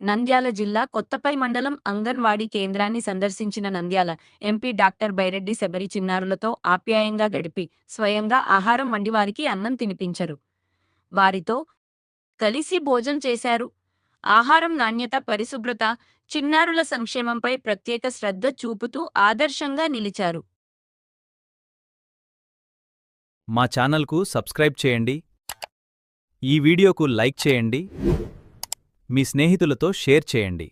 నంద్యాల జిల్లా కొత్తపై మండలం అంగన్వాడీ కేంద్రాన్ని సందర్శించిన నంద్యాల ఎంపీ డాక్టర్ బైరెడ్డి శబరి చిన్నారులతో ఆప్యాయంగా గడిపి స్వయంగా ఆహారం వండి వారికి అన్నం తినిపించరు. వారితో కలిసి భోజనం చేశారు. ఆహారం నాణ్యత, పరిశుభ్రత, చిన్నారుల సంక్షేమంపై ప్రత్యేక శ్రద్ధ చూపుతూ ఆదర్శంగా నిలిచారు. మా ఛానల్కు సబ్స్క్రైబ్ చేయండి. ఈ వీడియోకు లైక్ చేయండి. మీ స్నేహితులతో షేర్ చేయండి.